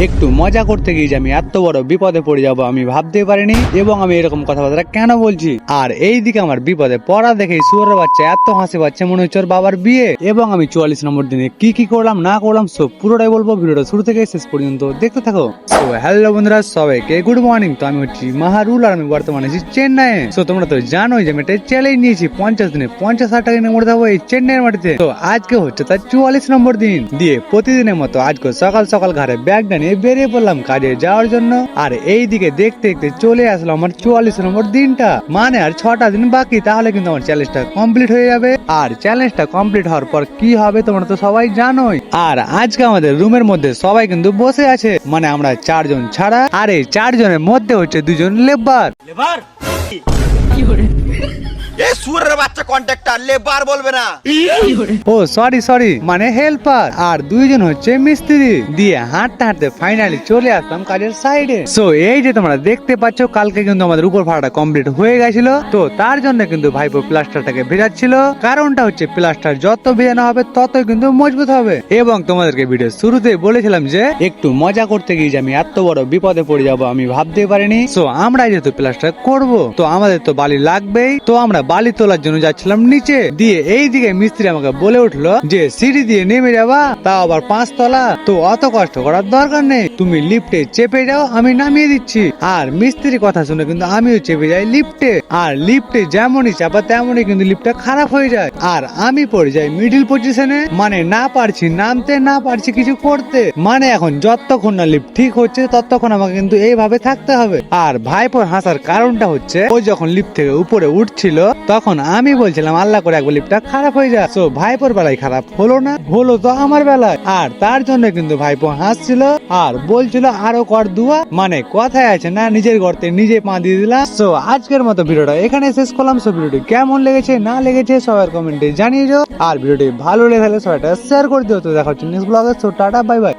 একটু মজা করতে গিয়ে যে আমি এত বড় বিপদে পড়ে যাবো আমি ভাবতেই পারিনি, এবং আমি এরকম কথাবার্তা কেন বলছি। আর এইদিকে আমার বিপদে পড়া দেখেই শুয়োরের বাচ্চা এত হাসি পাচ্ছে মনে হচ্ছে ওর বাবার বিয়ে। এবং আমি 44 নম্বর দিনে কি কি করলাম না করলাম সব পুরোটাই বলবো, ভিডিওটা শুরু থেকে শেষ পর্যন্ত দেখতে থাকো। তো হ্যালো বন্ধুরা, সবাইকে গুড মর্নিং। তো আমি হচ্ছি মাহারুল আর আমি বর্তমানে আছি চেন্নাই। তো তোমরা তো জানোই যে আমি একটা চ্যালেঞ্জ নিয়েছি 50 দিনে 50,000 টাকা নিয়ে মরে যাবো এই চেন্নাইয়ের মাটিতে। তো আজকে হচ্ছে তার 44 নম্বর দিন দিয়ে প্রতিদিনের মতো আজকে সকাল সকাল ঘরে ব্যাগটা নিয়ে বেরিয়ে পড়লাম কাজে যাওয়ার জন্য। আর এই দিকে দেখতে দেখতে চলে আসলো আমার 44 নম্বর দিনটা, মানে আর 6টা দিন বাকি, তাহলে কিন্তু আমার চ্যালেঞ্জটা কমপ্লিট হয়ে যাবে। আর চ্যালেঞ্জটা কমপ্লিট হওয়ার পর কি হবে তোমরা তো সবাই জানোই। আর আজকে আমাদের রুমের মধ্যে সবাই কিন্তু বসে আছে, মানে আমরা 4 জন ছাড়া। আর এই 4 জনের মধ্যে হচ্ছে 2 জন লেবার। এই সুরের বাচ্চা কন্ট্রাক্টর লেবার বলবে না। ও সরি মানে হেল্পার। আর 2 জন হচ্ছে মিস্ত্রি। দিয়ে হাঁটতে হাঁটতে ফাইনালি চলে আসলাম কাজের সাইডে। সো এই যে তোমরা দেখতে পাচ্ছ কালকে কিন্তু আমাদের উপর ভাড়াটা কমপ্লিট হয়ে গেছিল। তো তার জন্য কিন্তু ভাইপো প্লাস্টারটাকে ভেজাচ্ছিল। কারণটা হচ্ছে প্লাস্টার যত ভেজানো হবে ততই কিন্তু মজবুত হবে। এবং তোমাদেরকে ভিডিও শুরুতেই বলেছিলাম যে একটু মজা করতে গিয়ে যে আমি এত বড় বিপদে পড়ে যাবো আমি ভাবতেই পারিনি। সো আমরা যেহেতু প্লাস্টার করব তো আমাদের তো বালি লাগবেই। তো আমরা বালি তোলার জন্য যাচ্ছিলাম নিচে। দিয়ে এই দিকে মিস্ত্রি আমাকে বলে উঠলো যে সিঁড়ি দিয়ে নেমে যাবা, তাও আবার 5 তলা, তো অত কষ্ট করার দরকার নেই, তুমি লিফটে চেপে যাও আমি নামিয়ে দিচ্ছি। আর মিস্ত্রির কথা শুনে কিন্তু আমিও চেপে যাই লিফটে। আর লিফটে যেমনই চাপা তেমনই কিন্তু লিফটটা খারাপ হয়ে যায়। আর আমি পড়ে যাই মিডিল পজিশনে, মানে না পারছি নামতে না পারছি কিছু করতে। মানে এখন যতক্ষণ না লিফট ঠিক হচ্ছে ততক্ষণ আমাকে কিন্তু এইভাবে থাকতে হবে। আর ভাইপোর হাসার কারণটা হচ্ছে ও যখন লিফট থেকে উপরে উঠছিল তখন আমি বলছিলাম আল্লাহ করে একবার লিফটটা খারাপ হয়ে যায়। তো ভাইপোর বেলায় খারাপ হলো না, হলো তো আমার বেলায়। আর তার জন্য কিন্তু ভাইপো হাসছিল আর বলছিল আরো কর দুয়া, মানে কথায় আছে না নিজের গর্তে নিজে পা দিয়ে দিলাম। তো আজকের মতো ভিডিওটা এখানে শেষ করলাম। সো ভিডিওটি কেমন লেগেছে না লেগেছে সবার কমেন্টে জানিয়ে দিও। আর ভিডিওটি ভালো লেগে থাকলে সবাইটা শেয়ার করে দিও। তো দেখা হচ্ছে নেক্সট ব্লগে। So tata bye bye.